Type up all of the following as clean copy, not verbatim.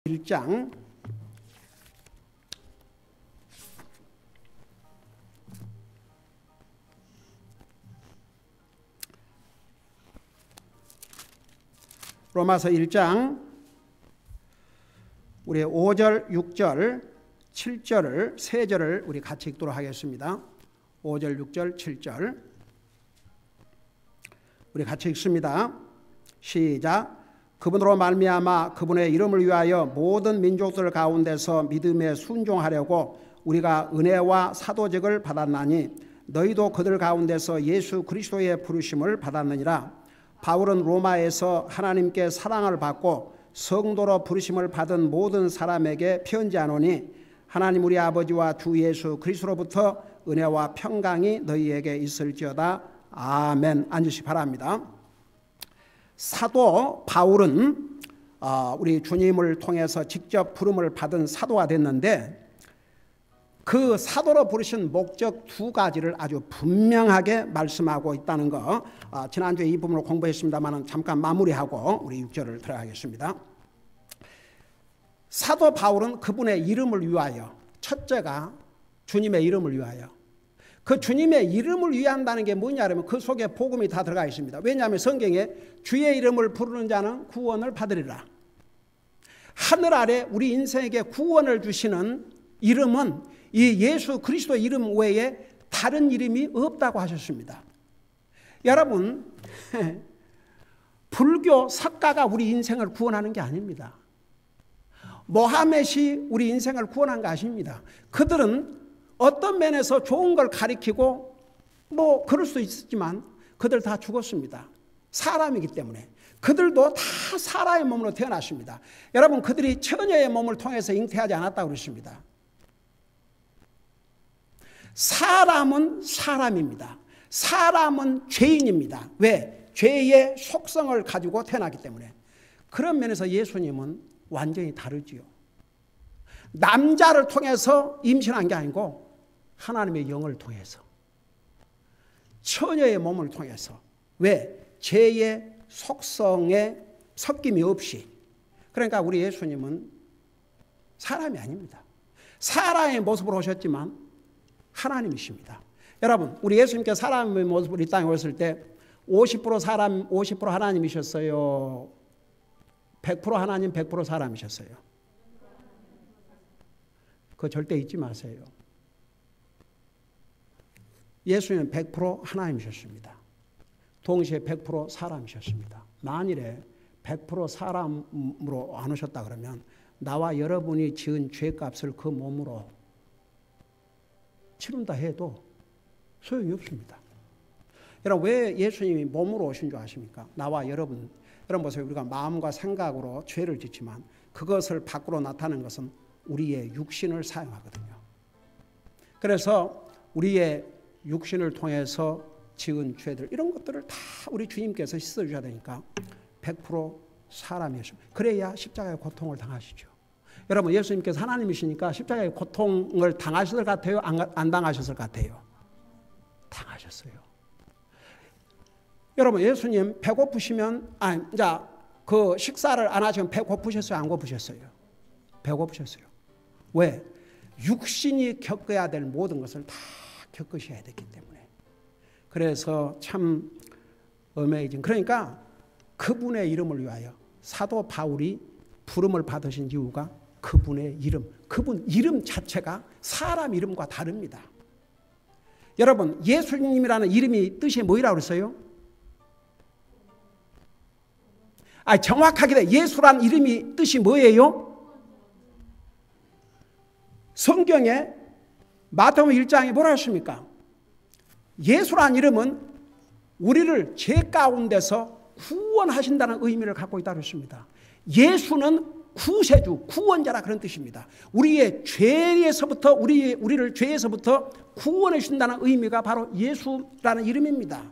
1장 로마서 1장 우리 5절, 6절, 7절을 세 절을 우리 같이 읽도록 하겠습니다. 5절, 6절, 7절 우리 같이 읽습니다. 시작. 그분으로 말미암아 그분의 이름을 위하여 모든 민족들 가운데서 믿음에 순종하려고 우리가 은혜와 사도직을 받았나니 너희도 그들 가운데서 예수 그리스도의 부르심을 받았느니라. 바울은 로마에서 하나님께 사랑을 받고 성도로 부르심을 받은 모든 사람에게 편지하노니 하나님 우리 아버지와 주 예수 그리스도로부터 은혜와 평강이 너희에게 있을지어다. 아멘. 앉으시 바랍니다. 사도 바울은 우리 주님을 통해서 직접 부름을 받은 사도가 됐는데 그 사도로 부르신 목적 두 가지를 아주 분명하게 말씀하고 있다는 거 지난주에 이 부분을 공부했습니다만 잠깐 마무리하고 우리 6절을 들어가겠습니다. 사도 바울은 그분의 이름을 위하여, 첫째가 주님의 이름을 위하여, 그 주님의 이름을 위한다는 게 뭐냐면 그 속에 복음이 다 들어가 있습니다. 왜냐하면 성경에 주의 이름을 부르는 자는 구원을 받으리라. 하늘 아래 우리 인생에게 구원을 주시는 이름은 이 예수 그리스도 이름 외에 다른 이름이 없다고 하셨습니다. 여러분, 불교 석가가 우리 인생을 구원하는 게 아닙니다. 모하멧이 우리 인생을 구원한 거 아십니다. 그들은 어떤 면에서 좋은 걸 가리키고 뭐 그럴 수도 있지만 그들 다 죽었습니다. 사람이기 때문에. 그들도 다 사람의 몸으로 태어났습니다. 여러분, 그들이 처녀의 몸을 통해서 잉태하지 않았다고 그랬습니다. 사람은 사람입니다. 사람은 죄인입니다. 왜? 죄의 속성을 가지고 태어났기 때문에. 그런 면에서 예수님은 완전히 다르지요. 남자를 통해서 임신한 게 아니고 하나님의 영을 통해서, 처녀의 몸을 통해서. 왜? 죄의 속성에 섞임이 없이. 그러니까 우리 예수님은 사람이 아닙니다. 사람의 모습으로 오셨지만 하나님이십니다. 여러분, 우리 예수님께서 사람의 모습으로 이 땅에 오셨을 때 50% 사람, 50% 하나님이셨어요? 100% 하나님, 100% 사람이셨어요? 그거 절대 잊지 마세요. 예수님은 100% 하나님이셨습니다. 동시에 100% 사람이셨습니다. 만일에 100% 사람으로 안 오셨다 그러면 나와 여러분이 지은 죄값을 그 몸으로 치른다 해도 소용이 없습니다. 여러분, 왜 예수님이 몸으로 오신 줄 아십니까? 나와 여러분 보세요. 우리가 마음과 생각으로 죄를 짓지만 그것을 밖으로 나타내는 것은 우리의 육신을 사용하거든요. 그래서 우리의 육신을 통해서 지은 죄들, 이런 것들을 다 우리 주님께서 씻어주셔야 되니까 100% 사람이십니다. 그래야 십자가의 고통을 당하시죠. 여러분, 예수님께서 하나님이시니까 십자가의 고통을 당하셨을 것 같아요? 안 당하셨을 것 같아요? 당하셨어요. 여러분, 예수님 배고프시면, 그 식사를 안 하시면 배고프셨어요? 안 고프셨어요? 배고프셨어요. 왜? 육신이 겪어야 될 모든 것을 다 겪으셔야 됐기 때문에. 그래서 참 어메이징. 그러니까 그분의 이름을 위하여 사도 바울이 부름을 받으신 이유가 그분의 이름, 그분 이름 자체가 사람 이름과 다릅니다. 여러분, 예수님이라는 이름이 뜻이 뭐라고 그랬어요? 정확하게 예수라는 이름이 뜻이 뭐예요? 성경에 마태복음 1장에 뭐라 했습니까? 예수라는 이름은 우리를 죄 가운데서 구원하신다는 의미를 갖고 있다고 했습니다. 예수는 구세주, 구원자라 그런 뜻입니다. 우리의 죄에서부터 우리를 죄에서부터 구원해 주신다는 의미가 바로 예수라는 이름입니다.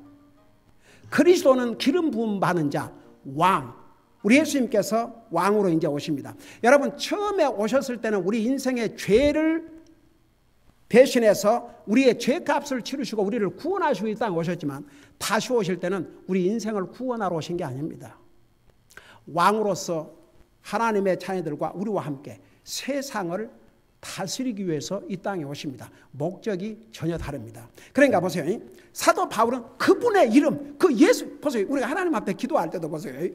그리스도는 기름 부음 받은 자, 왕. 우리 예수님께서 왕으로 이제 오십니다. 여러분, 처음에 오셨을 때는 우리 인생의 죄를 대신해서 우리의 죄값을 치르시고 우리를 구원하시고 이 땅에 오셨지만 다시 오실 때는 우리 인생을 구원하러 오신 게 아닙니다. 왕으로서 하나님의 자녀들과 우리와 함께 세상을 다스리기 위해서 이 땅에 오십니다. 목적이 전혀 다릅니다. 그러니까 보세요. 사도 바울은 그분의 이름, 그 예수, 보세요. 우리가 하나님 앞에 기도할 때도 보세요.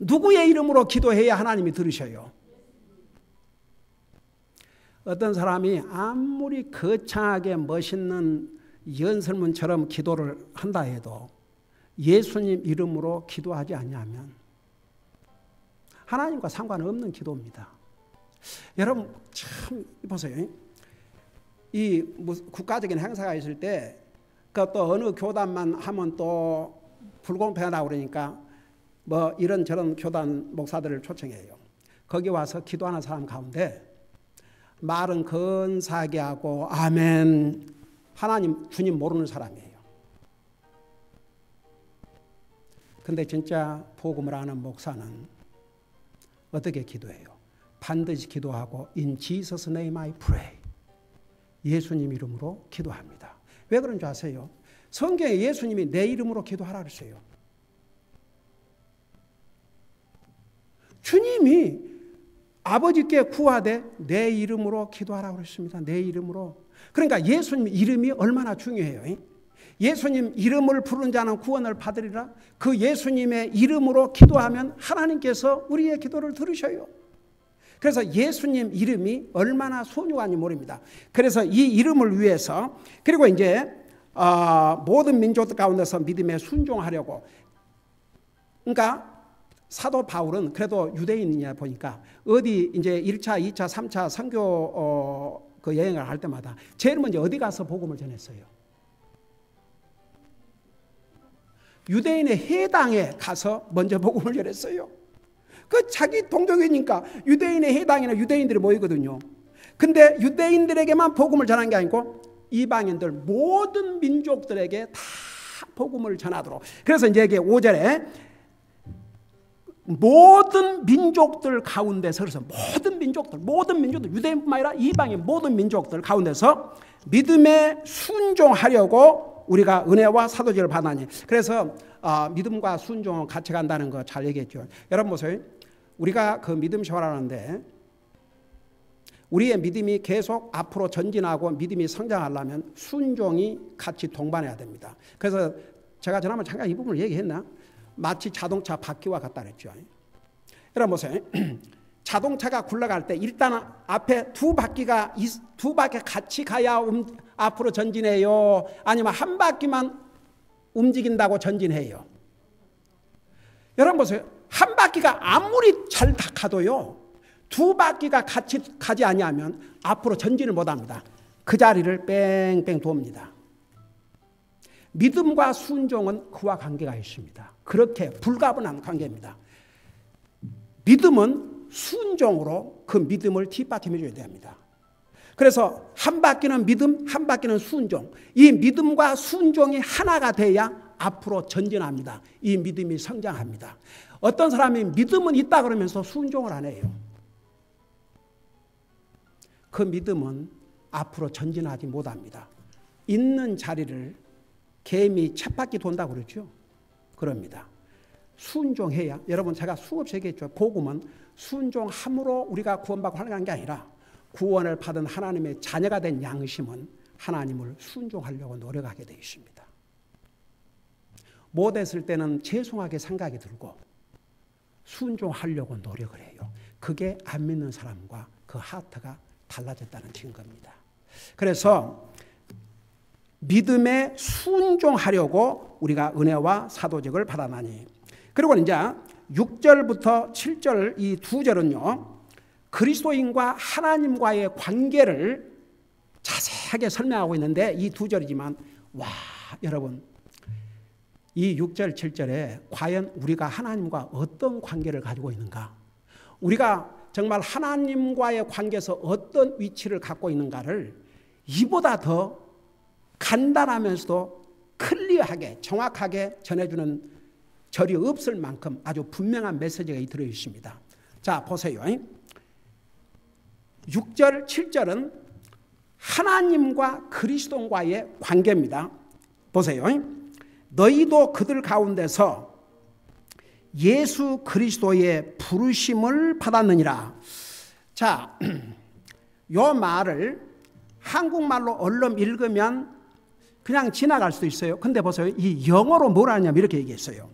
누구의 이름으로 기도해야 하나님이 들으셔요? 어떤 사람이 아무리 거창하게 멋있는 연설문처럼 기도를 한다 해도 예수님 이름으로 기도하지 않냐면 하나님과 상관없는 기도입니다. 여러분 참 보세요. 이 국가적인 행사가 있을 때 또 어느 교단만 하면 또 불공평하다고 그러니까 뭐 이런저런 교단 목사들을 초청해요. 거기 와서 기도하는 사람 가운데 말은 근사하게 하고 아멘 하나님 주님 모르는 사람이에요. 근데 진짜 복음을 아는 목사는 어떻게 기도해요? 반드시 기도하고 In Jesus' name I pray. 예수님 이름으로 기도합니다. 왜 그런 줄 아세요? 성경에 예수님이 내 이름으로 기도하라 그랬어요. 주님이 아버지께 구하되 내 이름으로 기도하라 그랬습니다. 내 이름으로. 그러니까 예수님 이름이 얼마나 중요해요. 예수님 이름을 부른 자는 구원을 받으리라. 그 예수님의 이름으로 기도하면 하나님께서 우리의 기도를 들으셔요. 그래서 예수님 이름이 얼마나 소중한지 모릅니다. 그래서 이 이름을 위해서 그리고 이제 모든 민족들 가운데서 믿음에 순종하려고 그러니까 사도 바울은 그래도 유대인이냐 보니까 어디 이제 1차, 2차, 3차 선교 그 여행을 할 때마다 제일 먼저 어디 가서 복음을 전했어요? 유대인의 해당에 가서 먼저 복음을 전했어요. 그 자기 동족이니까 유대인의 해당에는 유대인들이 모이거든요. 근데 유대인들에게만 복음을 전한 게 아니고 이방인들 모든 민족들에게 다 복음을 전하도록. 그래서 이제 이게 5절에 모든 민족들 가운데서 그래서 모든 민족들 유대인뿐만 아니라 이방인 모든 민족들 가운데서 믿음에 순종하려고 우리가 은혜와 사도직을 받았니. 그래서 믿음과 순종은 같이 간다는 거 잘 얘기했죠. 여러분 보세요. 우리가 그 믿음 생활하는데 우리의 믿음이 계속 앞으로 전진하고 믿음이 성장하려면 순종이 같이 동반해야 됩니다. 그래서 제가 지난번에 잠깐 이 부분을 얘기했나? 마치 자동차 바퀴와 같다 그랬죠. 여러분 보세요. 자동차가 굴러갈 때 일단 앞에 두 바퀴 같이 가야 앞으로 전진해요? 아니면 한 바퀴만 움직인다고 전진해요? 여러분 보세요. 한 바퀴가 아무리 잘 가도요. 두 바퀴가 같이 가지 아니하면 앞으로 전진을 못합니다. 그 자리를 뺑뺑 돕니다. 믿음과 순종은 그와 관계가 있습니다. 그렇게 불가분한 관계입니다. 믿음은 순종으로 그 믿음을 뒷받침해 줘야 됩니다. 그래서 한 바퀴는 믿음, 한 바퀴는 순종. 이 믿음과 순종이 하나가 돼야 앞으로 전진합니다. 이 믿음이 성장합니다. 어떤 사람이 믿음은 있다 그러면서 순종을 안 해요. 그 믿음은 앞으로 전진하지 못합니다. 있는 자리를 개미 쳇바퀴 돈다고 그러죠. 그럽니다. 순종해야, 여러분 제가 수없이 얘기했죠. 복음은 순종함으로 우리가 구원받고 하는 게 아니라 구원을 받은 하나님의 자녀가 된 양심은 하나님을 순종하려고 노력하게 되어 있습니다. 못했을 때는 죄송하게 생각이 들고 순종하려고 노력을 해요. 그게 안 믿는 사람과 그 하트가 달라졌다는 증거입니다. 그래서 믿음에 순종하려고 우리가 은혜와 사도직을 받아나니. 그리고 이제 6절부터 7절 이 두 절은요. 그리스도인과 하나님과의 관계를 자세하게 설명하고 있는데 이 두 절이지만 와 여러분 이 6절 7절에 과연 우리가 하나님과 어떤 관계를 가지고 있는가? 우리가 정말 하나님과의 관계에서 어떤 위치를 갖고 있는가를 이보다 더 간단하면서도 클리어하게 정확하게 전해주는 절이 없을 만큼 아주 분명한 메시지가 들어 있습니다. 자 보세요. 6절 7절은 하나님과 그리스도와의 관계입니다. 보세요. 너희도 그들 가운데서 예수 그리스도의 부르심을 받았느니라. 자, 요 말을 한국말로 얼른 읽으면 그냥 지나갈 수도 있어요. 근데 보세요. 이 영어로 뭘 하냐면 이렇게 얘기했어요.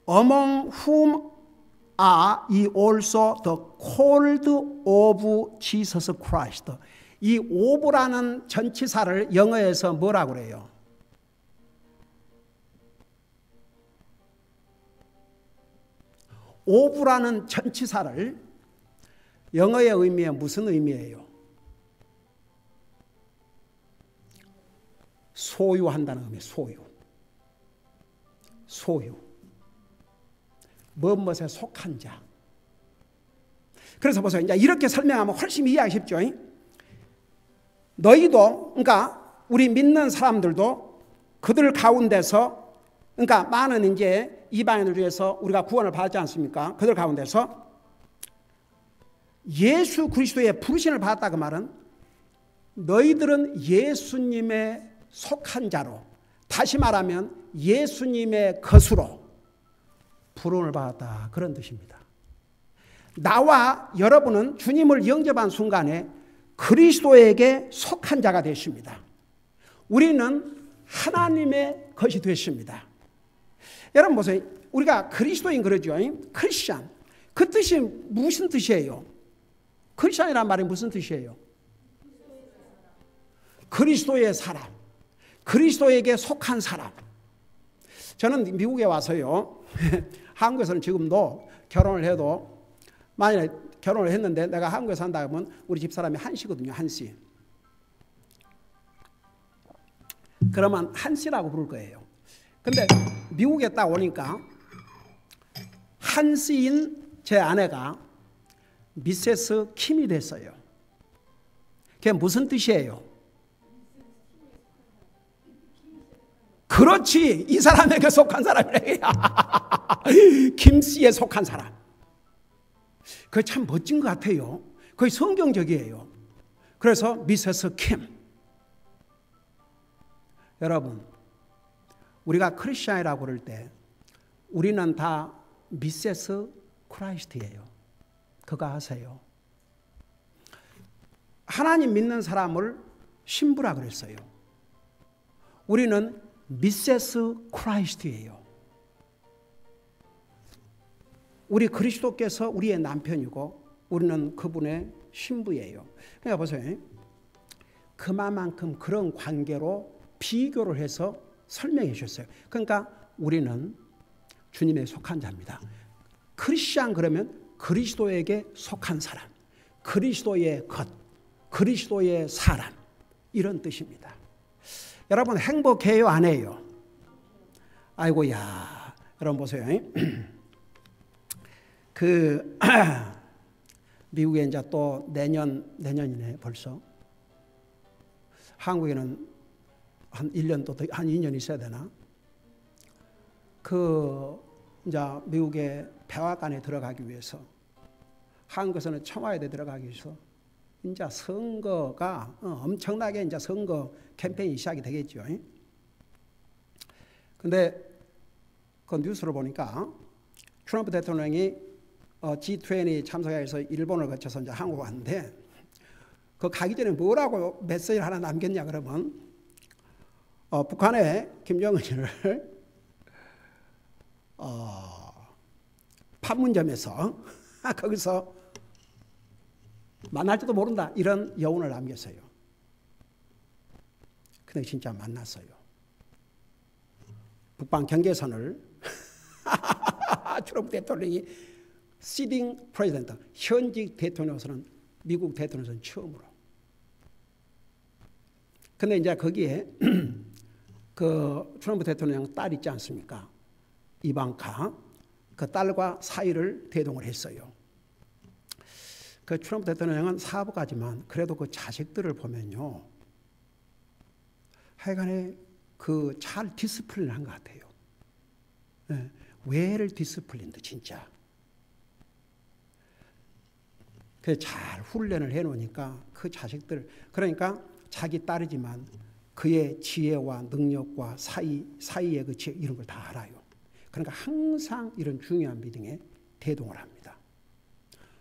Among whom are ye also the called of Jesus Christ. 이 of라는 전치사를 영어에서 뭐라고 그래요? of라는 전치사를 영어의 의미에 무슨 의미예요? 소유한다는 의미, 소유. 무엇에 속한 자. 그래서 보세요. 이제 이렇게 설명하면 훨씬 이해하기 쉽죠. 너희도, 그러니까 우리 믿는 사람들도 그들 가운데서, 그러니까 많은 이제 이방인들 중에서 우리가 구원을 받지 않습니까? 그들 가운데서 예수 그리스도의 부르심을 받았다 그 말은 너희들은 예수님의 속한 자로, 다시 말하면 예수님의 것으로 부름을 받았다, 그런 뜻입니다. 나와 여러분은 주님을 영접한 순간에 그리스도에게 속한 자가 되십니다. 우리는 하나님의 것이 되십니다. 여러분 보세요. 우리가 그리스도인 그러죠. 크리스찬. 그 뜻이 무슨 뜻이에요? 크리스찬이란 말이 무슨 뜻이에요? 그리스도의 사람. 그리스도에게 속한 사람. 저는 미국에 와서요. 한국에서는 지금도 결혼을 해도, 만약에 결혼을 했는데 내가 한국에 산다 하면 우리 집사람이 한씨거든요. 한씨. 그러면 한씨라고 부를 거예요. 근데 미국에 딱 오니까 한씨인 제 아내가 미세스 킴이 됐어요. 그게 무슨 뜻이에요? 그렇지. 이 사람에게 속한 사람이래. 김씨에 속한 사람. 그게 참 멋진 것 같아요. 거의 성경적이에요. 그래서 미세스 킴. 여러분, 우리가 크리스천이라고 그럴 때 우리는 다 미세스 크라이스트예요. 그거 아세요? 하나님 믿는 사람을 신부라 그랬어요. 우리는 미세스 크라이스트예요. 우리 그리스도께서 우리의 남편이고 우리는 그분의 신부예요. 그러니까 보세요. 그만큼 그런 관계로 비교를 해서 설명해 주셨어요. 그러니까 우리는 주님에 속한 자입니다. 크리스찬 그러면 그리스도에게 속한 사람, 그리스도의 것, 그리스도의 사람, 이런 뜻입니다. 여러분 행복해요, 안 해요? 아이고야. 여러분 보세요. 미국에 이제 또 내년이네 벌써. 한국에는 한 1년 또 한 2년 있어야 되나? 이제 미국의 백악관에 들어가기 위해서, 한국에서는 청와대에 들어가기 위해서 이제 선거가 엄청나게 이제 선거 캠페인이 시작이 되겠죠. 근데 그 뉴스를 보니까 트럼프 대통령이 G20 참석해서 일본을 거쳐서 이제 한국 왔는데, 그 가기 전에 뭐라고 메시지를 하나 남겼냐 그러면 북한의 김정은을 판문점에서 거기서 만날지도 모른다, 이런 여운을 남겼어요. 근데 진짜 만났어요. 북방 경계선을 트럼프 대통령이 시팅 프레지던트, 현직 대통령으로서는, 미국 대통령으로서는 처음으로. 근데 이제 거기에 그 트럼프 대통령 딸 있지 않습니까? 이방카. 그 딸과 사이를 대동을 했어요. 그 트럼프 대통령은 사부가지만 그래도 그 자식들을 보면요, 하여간에 그 잘 디스플레이한 것 같아요. 네, 웰 디스플레인드 진짜. 그 잘 훈련을 해놓으니까 그 자식들, 그러니까 자기 딸이지만 그의 지혜와 능력과 사이의 그 지혜, 이런 걸 다 알아요. 그러니까 항상 이런 중요한 미팅에 대동을 합니다.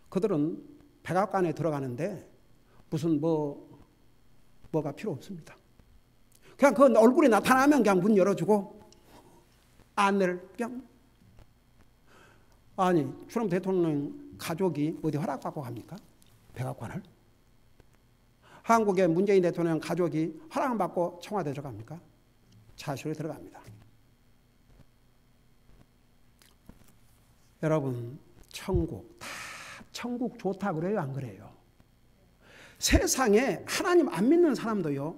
그들은 백악관에 들어가는데 무슨 뭐가 필요 없습니다. 그냥 그 얼굴이 나타나면 그냥 문 열어주고 안내를 그냥. 아니 트럼프 대통령 가족이 어디 허락받고 갑니까? 백악관을? 한국의 문재인 대통령 가족이 허락을 받고 청와대 들어갑니까? 자수로 들어갑니다. 여러분 천국 다 천국 좋다 그래요 안 그래요? 세상에 하나님 안 믿는 사람도요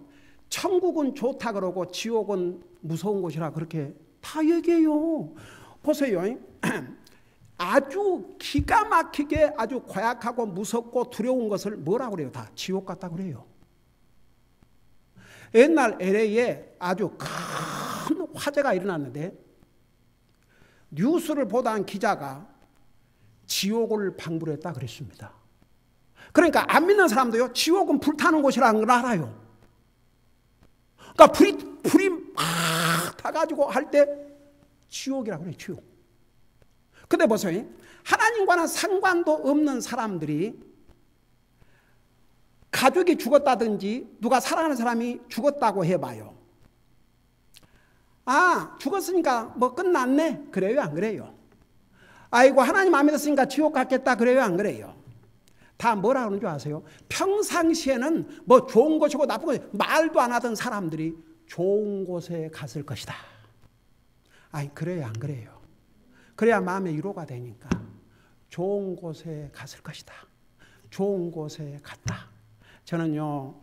천국은 좋다 그러고 지옥은 무서운 곳이라 그렇게 다 얘기해요. 보세요. 아주 기가 막히게 아주 고약하고 무섭고 두려운 것을 뭐라고 그래요? 다 지옥 같다 그래요. 옛날 LA에 아주 큰 화재가 일어났는데 뉴스를 보던 기자가 지옥을 방불했다 그랬습니다. 그러니까 안 믿는 사람도요 지옥은 불타는 곳이라는 걸 알아요. 그러니까 불이 막 타가지고 할 때 지옥이라고 그래요. 지옥. 근데 보세요. 하나님과는 상관도 없는 사람들이 가족이 죽었다든지 누가 사랑하는 사람이 죽었다고 해봐요. 아 죽었으니까 뭐 끝났네 그래요 안 그래요? 아이고 하나님 안 믿었으니까 지옥 갔겠다 그래요 안 그래요? 다 뭐라 그러는 줄 아세요? 평상시에는 뭐 좋은 것이고 나쁜 것이고 말도 안 하던 사람들이 좋은 곳에 갔을 것이다. 아니 그래요 안 그래요? 그래야 마음의 위로가 되니까 좋은 곳에 갔을 것이다. 좋은 곳에 갔다. 저는요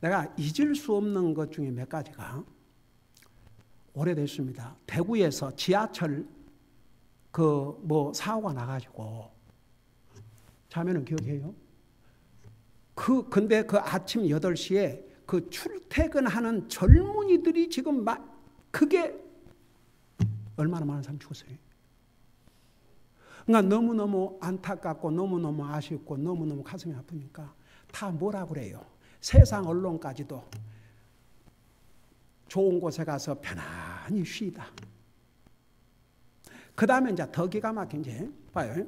내가 잊을 수 없는 것 중에 몇 가지가 오래됐습니다. 대구에서 지하철 사고가 나가지고 자매는 기억해요? 근데 그 아침 8시에 그 출퇴근하는 젊은이들이 지금 그게 얼마나 많은 사람이 죽었어요. 그러니까 너무너무 안타깝고 너무너무 아쉽고 너무너무 가슴이 아프니까 다 뭐라 그래요? 세상 언론까지도 좋은 곳에 가서 편안히 쉬다. 그 다음에 이제 더 기가 막힌 게 봐요.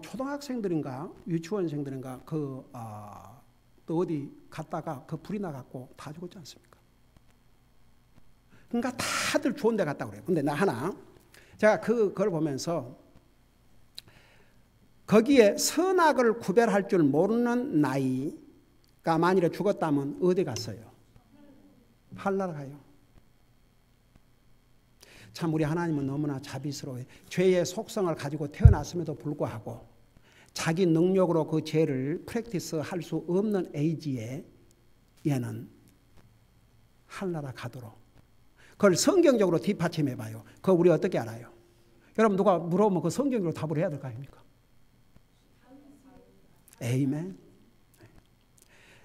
초등학생들인가 유치원생들인가 또 어디 갔다가 그 불이 나갖고 다 죽었지 않습니까? 그러니까 다들 좋은 데 갔다 그래요. 근데 제가 그걸 보면서 거기에 선악을 구별할 줄 모르는 나이가 만일에 죽었다면 어디 갔어요? 하늘나라 가요. 참 우리 하나님은 너무나 자비스러워요. 죄의 속성을 가지고 태어났음에도 불구하고 자기 능력으로 그 죄를 프랙티스 할 수 없는 에이지에 얘는 하늘나라 가도록 그걸 성경적으로 뒷받침해 봐요. 그거 우리 어떻게 알아요? 여러분 누가 물어보면 그 성경적으로 답을 해야 될 거 아닙니까? 에이멘.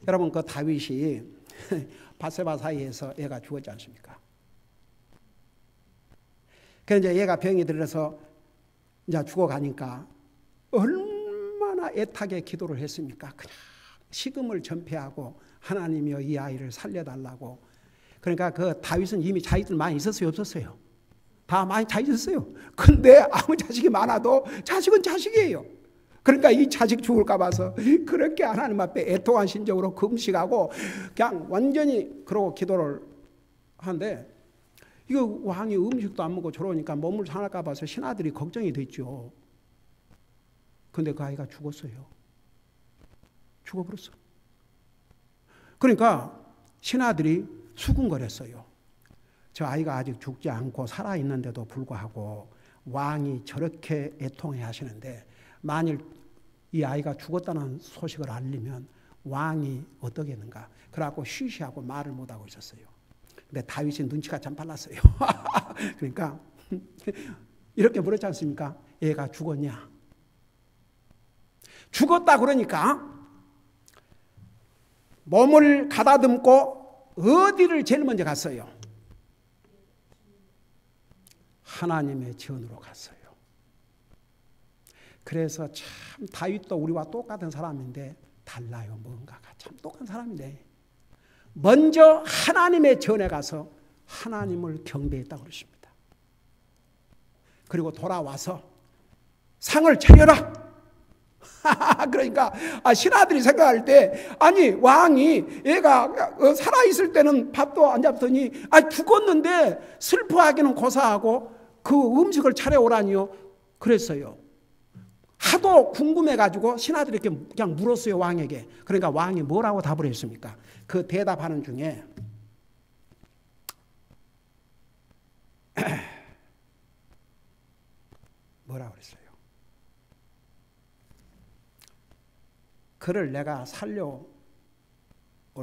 여러분 그 다윗이 밧세바 사이에서 얘가 죽었지 않습니까? 그래서 이제 얘가 병이 들어서 이제 죽어가니까 얼마나 애타게 기도를 했습니까? 그냥 식음을 전폐하고 하나님이여 이 아이를 살려달라고. 그러니까 그 다윗은 이미 자식들 많이 있었어요, 없었어요? 다 많이 다 있었어요. 근데 아무 자식이 많아도 자식은 자식이에요. 그러니까 이 자식 죽을까 봐서 그렇게 하나님 앞에 애통한 심정으로 금식하고 그냥 완전히 그러고 기도를 하는데 이거 왕이 음식도 안 먹고 저러니까 몸을 상할까 봐서 신하들이 걱정이 됐죠. 근데 그 아이가 죽었어요. 죽어버렸어. 그러니까 신하들이 수군거렸어요. 저 아이가 아직 죽지 않고 살아있는데도 불구하고 왕이 저렇게 애통해 하시는데 만일 이 아이가 죽었다는 소식을 알리면 왕이 어떠겠는가. 그래갖고 쉬쉬하고 말을 못하고 있었어요. 근데 다윗이 눈치가 참 빨랐어요. 그러니까 이렇게 물었지 않습니까? 얘가 죽었냐? 죽었다 그러니까 몸을 가다듬고 어디를 제일 먼저 갔어요? 하나님의 전으로 갔어요. 그래서 참 다윗도 우리와 똑같은 사람인데 달라요. 뭔가가 참 똑같은 사람인데 먼저 하나님의 전에 가서 하나님을 경배했다고 그러십니다. 그리고 돌아와서 상을 차려라. 그러니까 신하들이 생각할 때 아니 왕이 얘가 살아있을 때는 밥도 안 잡더니 죽었는데 슬퍼하기는 고사하고 그 음식을 차려오라니요. 그랬어요. 하도 궁금해가지고 신하들이 이렇게 그냥 물었어요, 왕에게. 그러니까 왕이 뭐라고 답을 했습니까? 그 대답하는 중에 뭐라고 그랬어요? 그를 내가 살려올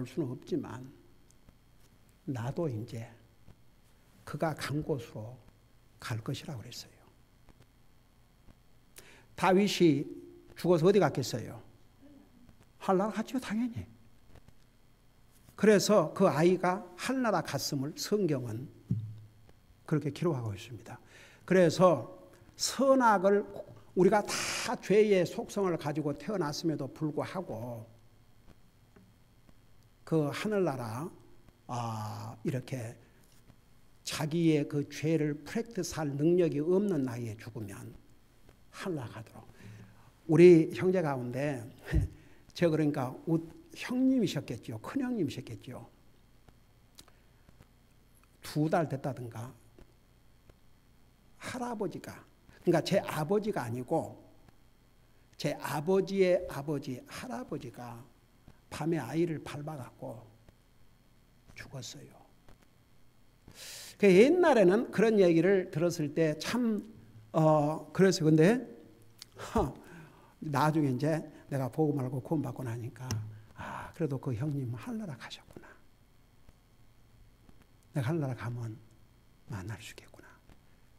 수는 없지만 나도 이제 그가 간 곳으로 갈 것이라고 그랬어요. 다윗이 죽어서 어디 갔겠어요? 할나라 갔죠, 당연히. 그래서 그 아이가 할나라 갔음을 성경은 그렇게 기록하고 있습니다. 그래서 선악을 우리가 다 죄의 속성을 가지고 태어났음에도 불구하고 그 하늘나라 이렇게 자기의 그 죄를 프랙티스할 능력이 없는 나이에 죽으면 하늘나라 가도록. 우리 형제 가운데 저 그러니까 형님이셨겠죠. 큰형님이셨겠죠. 2달 됐다든가 할아버지가, 그러니까 제 아버지가 아니고 제 아버지의 아버지 할아버지가 밤에 아이를 밟아갖고 죽었어요. 그 옛날에는 그런 얘기를 들었을 때 참 그래서 근데 나중에 이제 내가 복음 알고 구원받고 나니까 그래도 그 형님 하늘나라 가셨구나. 내가 하늘나라 가면 만날 수 있겠구나.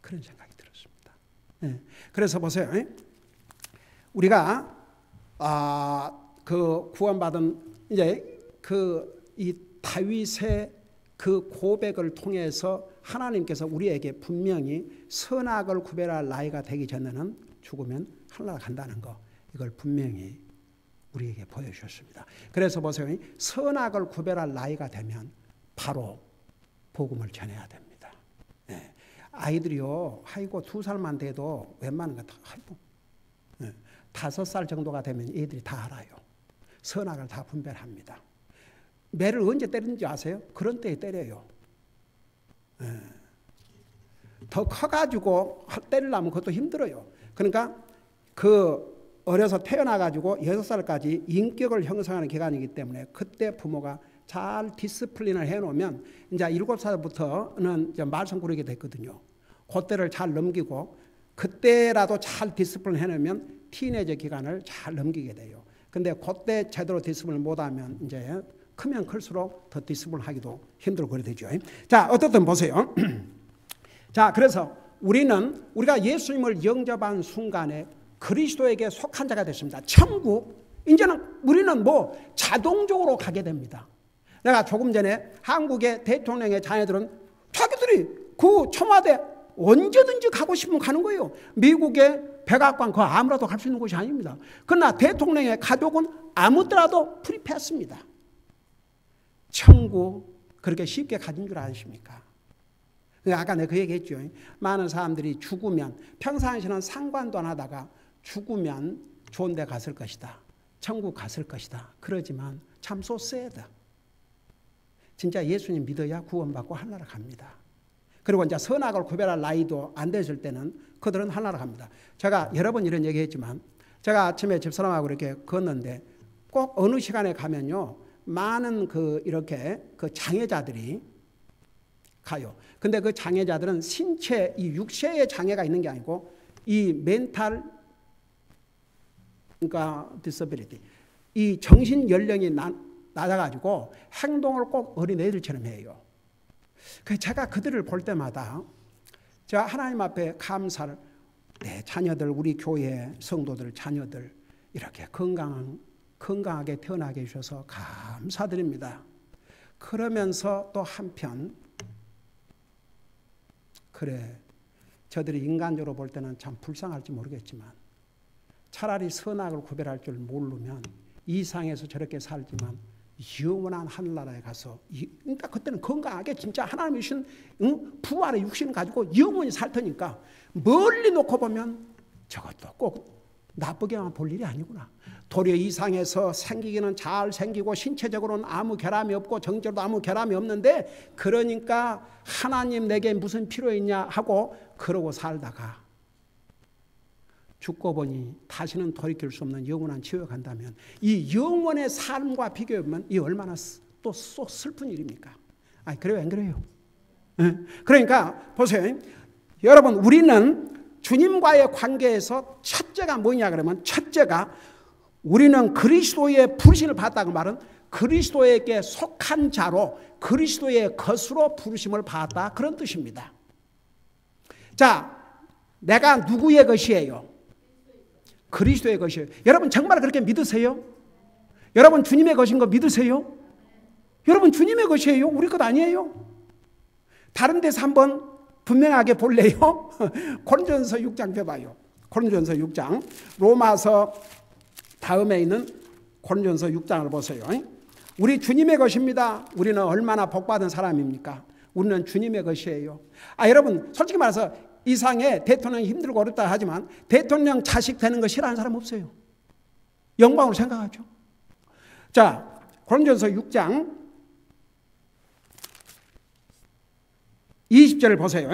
그런 생각이 들었습니다. 네. 그래서 보세요. 우리가 그 구원받은 이제 이 다윗의 그 고백을 통해서 하나님께서 우리에게 분명히 선악을 구별할 나이가 되기 전에는 죽으면 하늘나라 간다는 거, 이걸 분명히 우리에게 보여주셨습니다. 그래서 보세요. 선악을 구별할 나이가 되면 바로 복음을 전해야 됩니다. 네. 아이들이요, 아이고 2살만 돼도 웬만한 거 다, 아이고 5살 정도가 되면 애들이 다 알아요. 선악을 다 분별합니다. 매를 언제 때리는지 아세요? 그런 때에 때려요. 더 커가지고 때리려면 그것도 힘들어요. 그러니까 어려서 태어나가지고 6살까지 인격을 형성하는 기간이기 때문에 그때 부모가 잘 디스플린을 해놓으면 이제 7살부터는 이제 말썽 부리게 됐거든요. 그때를 잘 넘기고 그때라도 잘 디스플린 해놓으면 티네이저 기간을 잘 넘기게 돼요. 근데 그때 제대로 디스플린 못하면 이제 크면 클수록 더 디스플린 하기도 힘들고 그래 되죠. 자, 어떻든 보세요. 자, 그래서 우리가 예수님을 영접한 순간에 그리스도에게 속한 자가 됐습니다. 천국, 이제는 우리는 자동적으로 가게 됩니다. 내가 조금 전에 한국의 대통령의 자녀들은 자기들이 그 청와대 언제든지 가고 싶으면 가는 거예요. 미국의 백악관 그 아무라도 갈 수 있는 곳이 아닙니다. 그러나 대통령의 가족은 아무 때라도 프리패스입니다. 천국 그렇게 쉽게 가진 줄 아십니까? 아까 내가 그 얘기했죠. 많은 사람들이 죽으면 평상시는 상관도 안 하다가 죽으면 좋은 데 갔을 것이다. 천국 갔을 것이다. 그러지만 참 so sad. 진짜 예수님 믿어야 구원받고 하늘나라 갑니다. 그리고 이제 선악을 구별할 나이도 안 됐을 때는 그들은 하늘나라 갑니다. 제가 여러 번 이런 얘기했지만 제가 아침에 집사람하고 이렇게 걷는데 꼭 어느 시간에 가면요 많은 이렇게 장애자들이 가요. 근데 그 장애자들은 신체, 이 육체의 장애가 있는 게 아니고 이 멘탈, 그러니까 disability, 이 정신 연령이 낮아가지고 행동을 꼭 어린애들처럼 해요. 그래서 제가 그들을 볼 때마다 제가 하나님 앞에 감사를, 내 자녀들, 우리 교회 성도들 자녀들 이렇게 건강하게 태어나게 해주셔서 감사드립니다. 그러면서 또 한편 그래, 저들이 인간적으로 볼 때는 참 불쌍할지 모르겠지만 차라리 선악을 구별할 줄 모르면 이 상에서 저렇게 살지만 영원한 하늘나라에 가서 그러니까 그때는 건강하게 진짜 하나님이 주신 부활의 육신을 가지고 영원히 살 테니까 멀리 놓고 보면 저것도 꼭 나쁘게만 볼 일이 아니구나. 도리어 이 상에서 생기기는 잘 생기고 신체적으로는 아무 결함이 없고 정적으로도 아무 결함이 없는데 그러니까 하나님 내게 무슨 필요 있냐 하고 그러고 살다가 죽고 보니 다시는 돌이킬 수 없는 영원한 지옥에 간다면 이 영원의 삶과 비교해보면 이 얼마나 또 슬픈 일입니까? 아니 그래요 안 그래요? 그러니까 보세요. 여러분 우리는 주님과의 관계에서 첫째가 뭐냐 그러면 첫째가 우리는 그리스도의 부르심을 받았다고 말은 그리스도에게 속한 자로 그리스도의 것으로 부르심을 받았다 그런 뜻입니다. 자, 내가 누구의 것이에요? 그리스도의 것이에요. 여러분 정말 그렇게 믿으세요? 여러분 주님의 것인 거 믿으세요? 여러분 주님의 것이에요? 우리 것 아니에요? 다른 데서 한번 분명하게 볼래요? 고린도전서 6장 펴봐요. 고린도전서 6장. 로마서 다음에 있는 고린도전서 6장을 보세요. 우리 주님의 것입니다. 우리는 얼마나 복받은 사람입니까? 우리는 주님의 것이에요. 여러분 솔직히 말해서 이 상에 대통령이 힘들고 어렵다 하지만 대통령 자식 되는 거 싫어하는 사람 없어요. 영광으로 생각하죠. 자, 고린도전서 6장 20절을 보세요.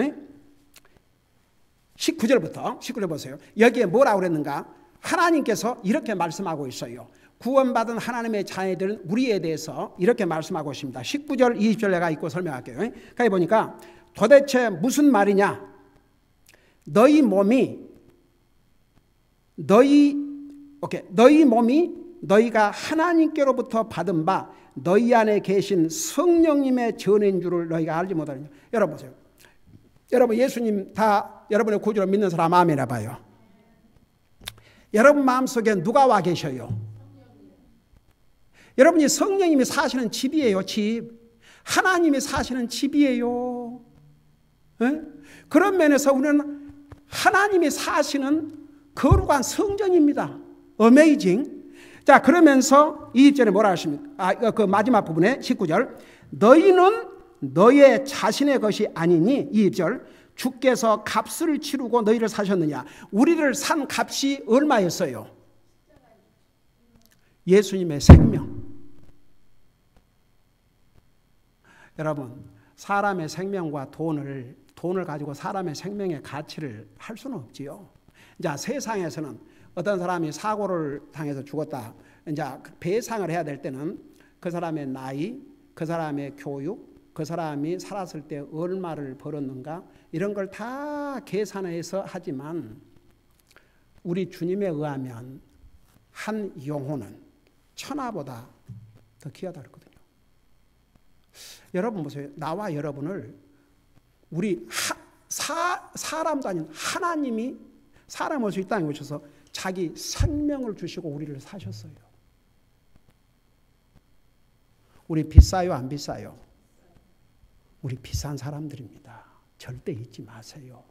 19절 보세요. 여기에 뭐라고 그랬는가? 하나님께서 이렇게 말씀하고 있어요. 구원받은 하나님의 자녀들은 우리에 대해서 이렇게 말씀하고 있습니다. 19절 20절 내가 읽고 설명할게요. 거기 보니까 도대체 무슨 말이냐? 너희 몸이 너희가 하나님께로부터 받은 바 너희 안에 계신 성령님의 전인 줄을 너희가 알지 못하느냐. 여러분 보세요. 여러분 예수님 다 여러분의 구주로 믿는 사람 아멘 해봐요. 여러분 마음속에 누가 와 계셔요? 여러분이 성령님이 사시는 집이에요. 집. 하나님이 사시는 집이에요. 에? 그런 면에서 우리는 하나님이 사시는 거룩한 성전입니다. 어메이징. 자, 그러면서 20절에 뭐라 하십니까? 그 마지막 부분에 19절. 너희는 너의 자신의 것이 아니니 20절. 주께서 값을 치르고 너희를 사셨느냐. 우리를 산 값이 얼마였어요? 예수님의 생명. 여러분, 사람의 생명과 돈을 가지고 사람의 생명의 가치를 할 수는 없지요. 이제 세상에서는 어떤 사람이 사고를 당해서 죽었다. 이제 배상을 해야 될 때는 그 사람의 나이, 그 사람의 교육, 그 사람이 살았을 때 얼마를 벌었는가 이런 걸 다 계산해서 하지만 우리 주님에 의하면 한 영혼은 천하보다 더 귀하다 그랬거든요. 여러분 보세요. 나와 여러분을 우리 사람도 아닌 하나님이 사람을 이 땅에 오셔서 자기 생명을 주시고 우리를 사셨어요. 우리 비싸요 안 비싸요? 우리 비싼 사람들입니다. 절대 잊지 마세요.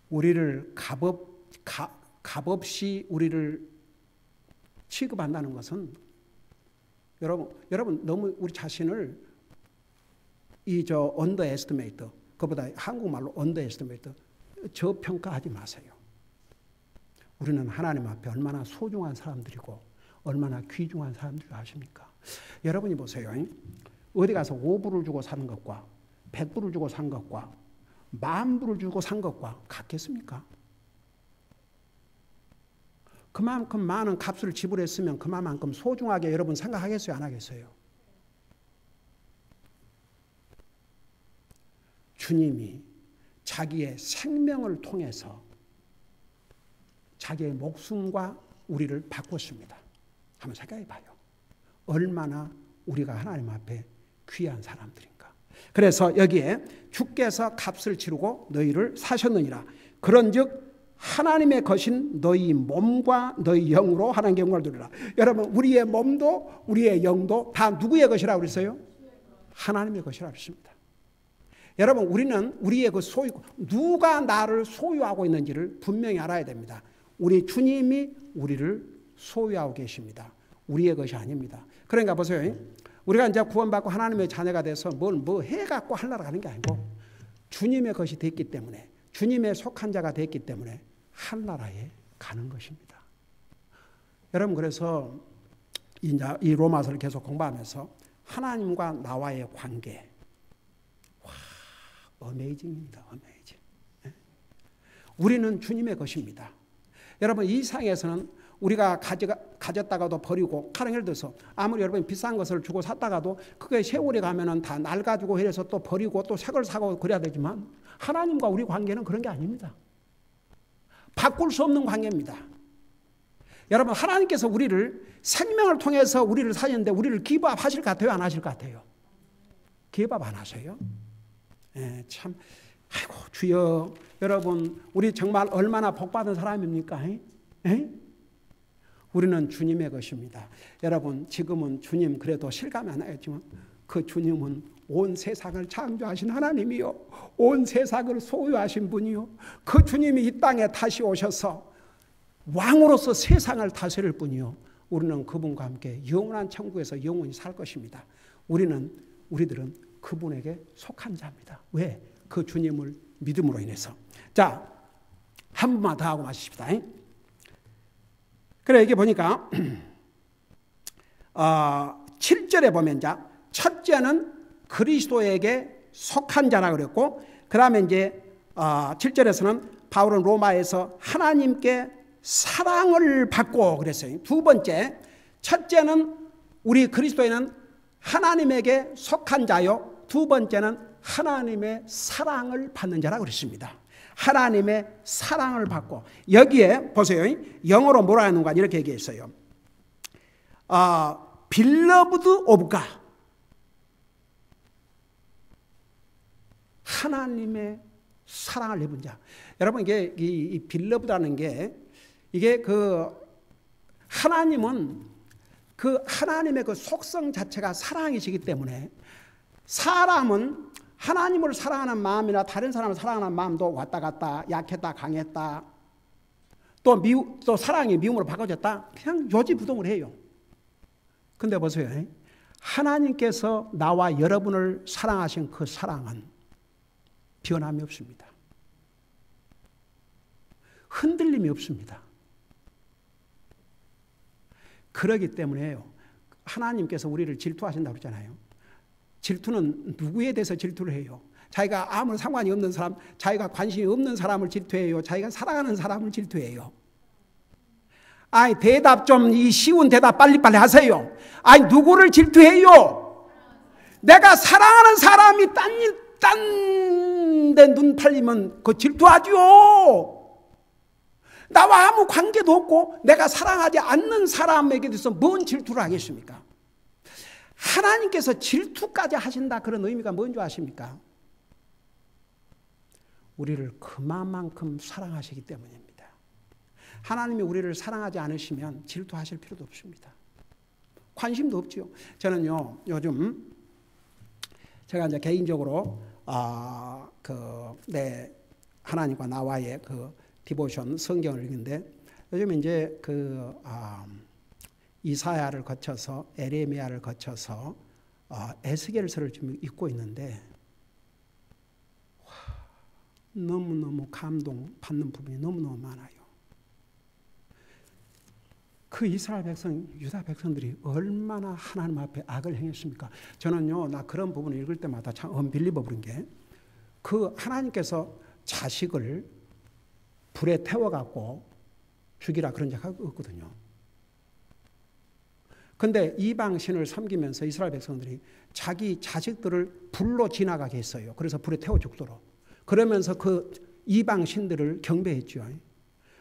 우리를 값없이 우리를 취급한다는 것은 여러분 너무 우리 자신을 언더에스티메이트, 그보다 한국말로 언더에스티메이트, 저평가하지 마세요. 우리는 하나님 앞에 얼마나 소중한 사람들이고 얼마나 귀중한 사람들 아십니까? 여러분이 보세요. 어디 가서 5불을 주고 사는 것과 100불을 주고 산 것과 10,000불을 주고 산 것과 같겠습니까? 그만큼 많은 값을 지불했으면 그만큼 소중하게 여러분 생각하겠어요? 안 하겠어요? 주님이 자기의 생명을 통해서 자기의 목숨과 우리를 바꿨습니다. 한번 생각해 봐요. 얼마나 우리가 하나님 앞에 귀한 사람들인가. 그래서 여기에 주께서 값을 치르고 너희를 사셨느니라. 그런즉 하나님의 것인 너희 몸과 너희 영으로 하나님께 영광을 돌리라. 여러분 우리의 몸도 우리의 영도 다 누구의 것이라고 그랬어요? 하나님의 것이라고 그랬습니다. 여러분 우리는 우리의 그 소유, 누가 나를 소유하고 있는지를 분명히 알아야 됩니다. 우리 주님이 우리를 소유하고 계십니다. 우리의 것이 아닙니다. 그러니까 보세요. 우리가 이제 구원받고 하나님의 자녀가 돼서 뭐 해갖고 하려고 하는 게 아니고 주님의 것이 됐기 때문에, 주님의 속한 자가 됐기 때문에 한나라에 가는 것입니다. 여러분, 그래서 이 로마서를 계속 공부하면서 하나님과 나와의 관계, 와, 어메이징입니다. 어메이징. 우리는 주님의 것입니다. 여러분, 이 세상에서는 우리가 가졌다가도 버리고, 예를 들어서 아무리 여러분이 비싼 것을 주고 샀다가도 그게 세월이 가면은 다 낡아지고 해서 또 버리고 또 새 걸 사고 그래야 되지만, 하나님과 우리 관계는 그런 게 아닙니다. 바꿀 수 없는 관계입니다. 여러분, 하나님께서 우리를 생명을 통해서 우리를 사셨는데 우리를 기브업하실 것 같아요? 안 하실 것 같아요? 기브업 안 하세요? 참, 아이고 주여, 여러분 우리 정말 얼마나 복받은 사람입니까? 우리는 주님의 것입니다. 여러분, 지금은 주님 그래도 실감이 안 나겠지만 그 주님은 온 세상을 창조하신 하나님이요, 온 세상을 소유하신 분이요, 그 주님이 이 땅에 다시 오셔서 왕으로서 세상을 다스릴 분이요, 우리는 그분과 함께 영원한 천국에서 영원히 살 것입니다. 우리들은 그분에게 속한 자입니다. 왜? 그 주님을 믿음으로 인해서. 자, 한 번만 더 하고 마십시다. 그래, 이게 보니까 7절에 보면, 자, 첫째는 그리스도에게 속한 자라 그랬고, 그 다음에 이제 7절에서는 바울은 로마에서 하나님께 사랑을 받고 그랬어요. 두 번째, 첫째는 우리 그리스도인은 하나님에게 속한 자요, 두 번째는 하나님의 사랑을 받는 자라 그랬습니다. 하나님의 사랑을 받고, 여기에 보세요. 영어로 뭐라 하는가 이렇게 얘기했어요. Beloved of God. 하나님의 사랑을 입은 자. 여러분, 이게 이 beloved라는 게, 이게 하나님은 하나님의 그 속성 자체가 사랑이시기 때문에, 사람은 하나님을 사랑하는 마음이나 다른 사람을 사랑하는 마음도 왔다 갔다, 약했다 강했다, 또 사랑이 미움으로 바꿔졌다, 그냥 요지부동을 해요. 근데 보세요. 하나님께서 나와 여러분을 사랑하신 그 사랑은 변함이 없습니다. 흔들림이 없습니다. 그러기 때문에요, 하나님께서 우리를 질투하신다고 그러잖아요. 질투는 누구에 대해서 질투를 해요? 자기가 아무 상관이 없는 사람, 자기가 관심이 없는 사람을 질투해요? 자기가 사랑하는 사람을 질투해요? 아이, 대답 좀, 이 쉬운 대답 빨리빨리 하세요. 아이, 누구를 질투해요? 내가 사랑하는 사람이 딴 데 눈 팔리면 그 질투하죠. 나와 아무 관계도 없고 내가 사랑하지 않는 사람에게 대해서 뭔 질투를 하겠습니까? 하나님께서 질투까지 하신다, 그런 의미가 뭔지 아십니까? 우리를 그만큼 사랑하시기 때문입니다. 하나님이 우리를 사랑하지 않으시면 질투하실 필요도 없습니다. 관심도 없지요. 저는요, 요즘 제가 이제 개인적으로 하나님과 나와의 디보션 성경을 읽는데, 요즘 이제 이사야를 거쳐서 에레미야를 거쳐서 에스겔서를 지금 읽고 있는데, 너무너무 감동받는 부분이 너무너무 많아요. 그 이스라엘 백성, 유다 백성들이 얼마나 하나님 앞에 악을 행했습니까? 저는요, 나 그런 부분을 읽을 때마다 참 언빌리버블인 게, 하나님께서 자식을 불에 태워갖고 죽이라 그런 적 없거든요. 근데 이방신을 섬기면서 이스라엘 백성들이 자기 자식들을 불로 지나가게 했어요. 그래서 불에 태워 죽도록. 그러면서 그 이방신들을 경배했죠.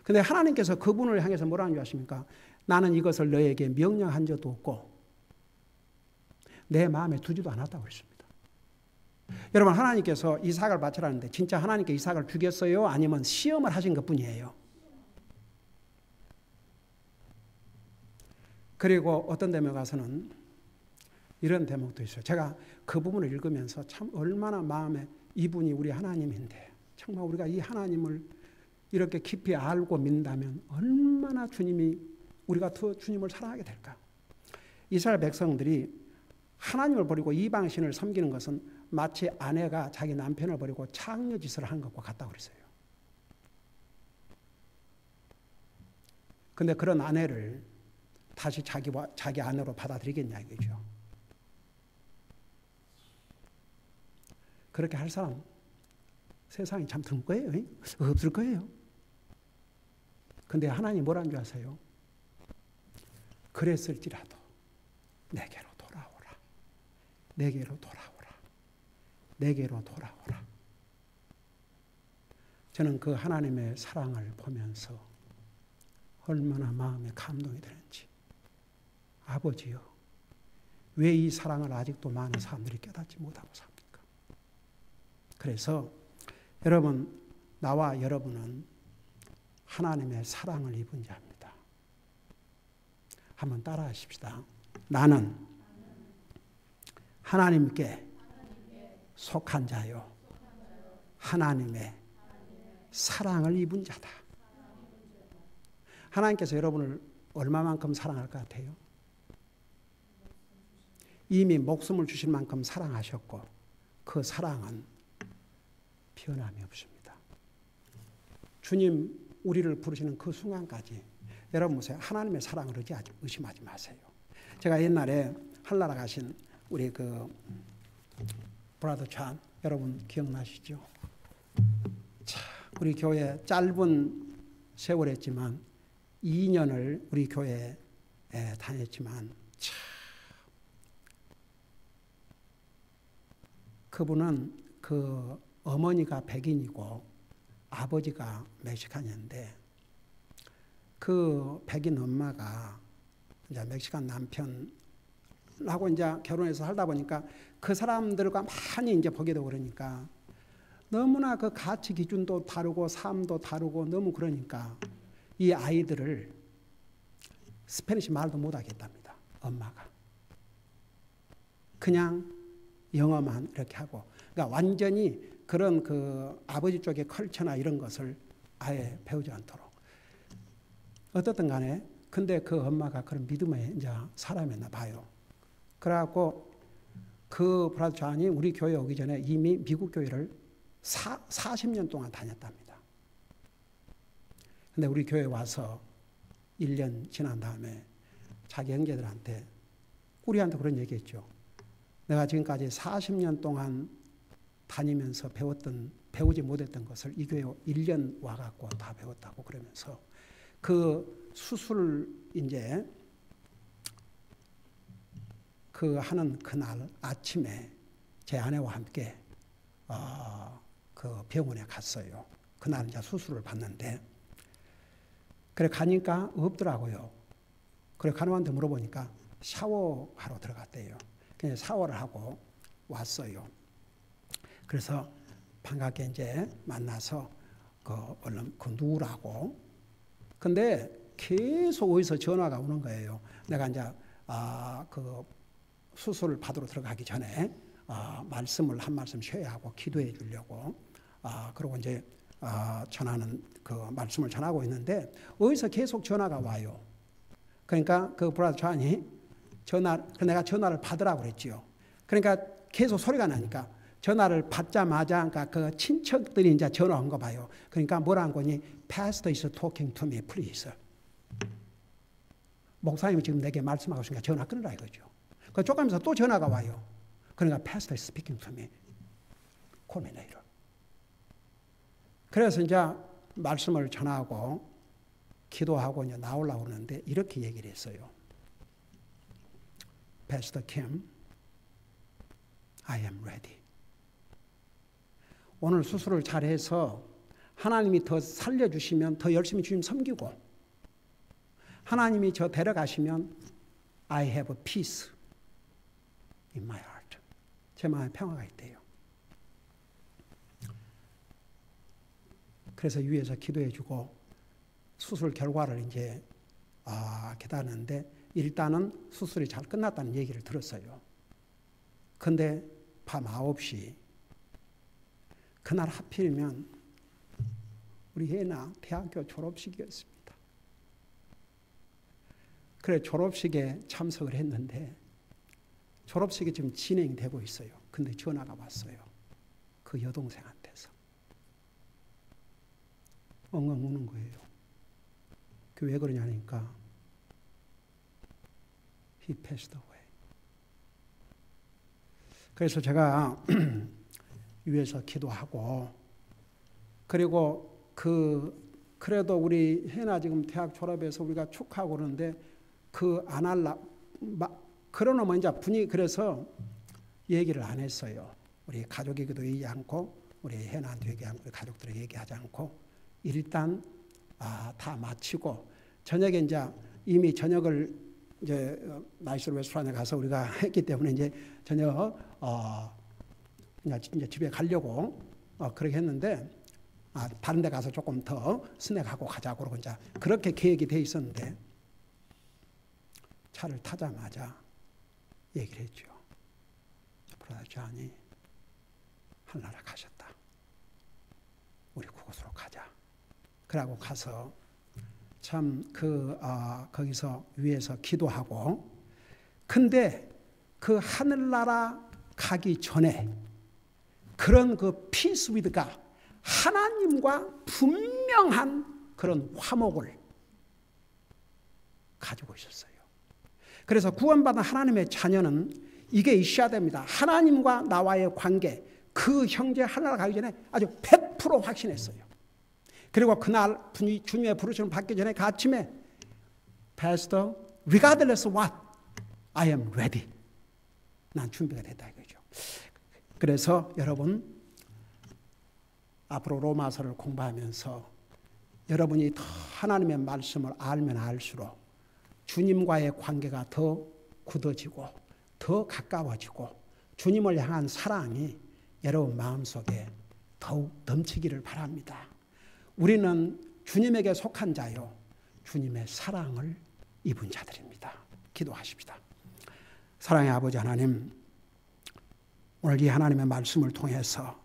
근데 하나님께서 그분을 향해서 뭐라는 줄 아십니까? 나는 이것을 너에게 명령한 적도 없고 내 마음에 두지도 않았다고 그랬습니다. 여러분, 하나님께서 이삭을 바치라는데 진짜 하나님께 이삭을 죽였어요? 아니면 시험을 하신 것뿐이에요? 그리고 어떤 데에 가서는 이런 대목도 있어요. 제가 그 부분을 읽으면서 참 얼마나 마음에, 이분이 우리 하나님인데 정말 우리가 이 하나님을 이렇게 깊이 알고 믿는다면 얼마나 우리가 더 주님을 사랑하게 될까? 이스라엘 백성들이 하나님을 버리고 이방신을 섬기는 것은 마치 아내가 자기 남편을 버리고 창녀짓을 한 것과 같다고 그랬어요. 근데 그런 아내를 다시 자기 아내로 받아들이겠냐 이거죠. 그렇게 할 사람 세상에 참 드물 거예요. 없을 거예요. 근데 하나님 뭐라는 줄 아세요? 그랬을지라도 내게로 돌아오라. 내게로 돌아오라. 내게로 돌아오라. 저는 그 하나님의 사랑을 보면서 얼마나 마음에 감동이 되는지. 아버지요, 왜 이 사랑을 아직도 많은 사람들이 깨닫지 못하고 삽니까? 그래서 여러분, 나와 여러분은 하나님의 사랑을 입은 자입니다. 한번 따라 하십시다. 나는 하나님께 속한 자요. 하나님의 사랑을 입은 자다. 하나님께서 여러분을 얼마만큼 사랑할 것 같아요? 이미 목숨을 주실 만큼 사랑하셨고 그 사랑은 변함이 없습니다. 주님 우리를 부르시는 그 순간까지 여러분 보세요. 하나님의 사랑을 의심하지 마세요. 제가 옛날에 한나라 가신 우리 그 브라더 찬 여러분 기억나시죠? 자, 우리 교회 짧은 세월했지만 2년을 우리 교회에 다녔지만 참 그분은 그 어머니가 백인이고 아버지가 멕시칸이었는데 그 백인 엄마가 이제 멕시칸 남편하고 이제 결혼해서 살다 보니까 그 사람들과 많이 이제 보게 되고 그러니까 너무나 그 가치 기준도 다르고 삶도 다르고 너무 그러니까 이 아이들을 스페니시 말도 못하겠답니다. 엄마가. 그냥 영어만 이렇게 하고. 그러니까 완전히 그런 그 아버지 쪽의 컬처나 이런 것을 아예 배우지 않도록. 어떻든 간에 근데 그 엄마가 그런 믿음의 이제 사람이었나 봐요. 그래갖고 그 브라더 존이 우리 교회 오기 전에 이미 미국 교회를 40년 동안 다녔답니다. 근데 우리 교회 와서 1년 지난 다음에 자기 형제들한테 우리한테 그런 얘기했죠. 내가 지금까지 40년 동안 다니면서 배우지 못했던 것을 이 교회 1년 와갖고 다 배웠다고 그러면서 그 수술 이제 그 하는 그날 아침에 제 아내와 함께 그 병원에 갔어요. 그날 이제 수술을 받는데 그래 가니까 없더라고요. 그래 간호한테 물어보니까 샤워하러 들어갔대요. 그냥 샤워를 하고 왔어요. 그래서 반갑게 이제 만나서 얼른 누우라고. 근데 계속 어디서 전화가 오는 거예요. 내가 이제 그 수술을 받으러 들어가기 전에 말씀을 한 말씀 쉬어야 하고 기도해 주려고 그러고 이제 전하는 그 말씀을 전하고 있는데 어디서 계속 전화가 와요. 그러니까 그 브라더 존이 내가 전화를 받으라고 그랬지요. 그러니까 계속 소리가 나니까 전화를 받자마자 그러니까 그 친척들이 이제 전화 온 거 봐요. 그러니까 뭐라는 거니? Pastor is talking to me, please. 목사님이 지금 내게 말씀하고 있으니까 전화 끊으라 이거죠. 그 쪼가면서 또 전화가 와요. 그러니까 Pastor is speaking to me. Call me later. 그래서 이제 말씀을 전하고 기도하고 이제 나오려고 하는데 이렇게 얘기를 했어요. Pastor Kim, I am ready. 오늘 수술을 잘해서 하나님이 더 살려주시면 더 열심히 주님 섬기고 하나님이 저 데려가시면 I have peace in my heart. 제 마음에 평화가 있대요. 그래서 위에서 기도해주고 수술 결과를 이제 기다리는데 일단은 수술이 잘 끝났다는 얘기를 들었어요. 근데 밤 9시 그날 하필이면 우리 혜나 대학교 졸업식이었습니다. 그래 졸업식에 참석을 했는데 졸업식이 지금 진행되고 있어요. 근데 전화가 왔어요. 그 여동생한테서. 엉엉 우는 거예요. 그 왜 그러냐니까 He passed away. 그래서 제가 위에서 기도하고 그리고 그래도 우리 혜나 지금 대학 졸업해서 우리가 축하하고 그러는데 안 할라 그러면 이제 분위기 그래서 얘기를 안 했어요. 우리 가족에게도 얘기 않고 우리 혜나한테 얘기 않고 우리 가족들에게 얘기하지 않고 일단 다 마치고 저녁에 이제 이미 저녁을 이제 나이스 레스토랑에 가서 우리가 했기 때문에 이제 저녁 이제 집에 가려고 그렇게 했는데 다른 데 가서 조금 더 스낵하고 가자고 그러고 이제 그렇게 계획이 돼 있었는데 차를 타자마자 얘기를 했죠. 브라더 존이 하늘나라 가셨다. 우리 그곳으로 가자. 그러고 가서 참 거기서 위에서 기도하고 근데 그 하늘나라 가기 전에 그런 그 피스 위드가 하나님과 분명한 그런 화목을 가지고 있었어요. 그래서 구원받은 하나님의 자녀는 이게 있어야 됩니다. 하나님과 나와의 관계, 그 형제 하나가 가기 전에 아주 100% 확신했어요. 그리고 그날 주님의 부르심을 받기 전에 그 아침에 Pastor, regardless what, I am ready. 난 준비가 됐다 이거죠. 그래서 여러분 앞으로 로마서를 공부하면서 여러분이 더 하나님의 말씀을 알면 알수록 주님과의 관계가 더 굳어지고 더 가까워지고 주님을 향한 사랑이 여러분 마음속에 더욱 넘치기를 바랍니다. 우리는 주님에게 속한 자요 주님의 사랑을 입은 자들입니다. 기도하십시다. 사랑의 아버지 하나님, 오늘 이 하나님의 말씀을 통해서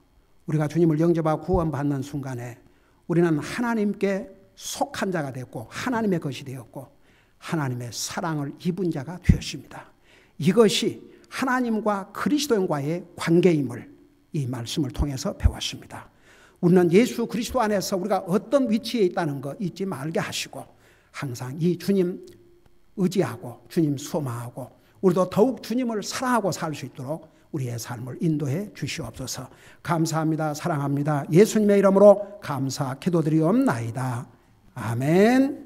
우리가 주님을 영접하고 구원받는 순간에 우리는 하나님께 속한 자가 됐고 하나님의 것이 되었고 하나님의 사랑을 입은 자가 되었습니다. 이것이 하나님과 그리스도인과의 관계임을 이 말씀을 통해서 배웠습니다. 우리는 예수 그리스도 안에서 우리가 어떤 위치에 있다는 거 잊지 말게 하시고 항상 이 주님 의지하고 주님 소망하고 우리도 더욱 주님을 사랑하고 살 수 있도록 우리의 삶을 인도해 주시옵소서. 감사합니다. 사랑합니다. 예수님의 이름으로 감사 기도드리옵나이다. 아멘.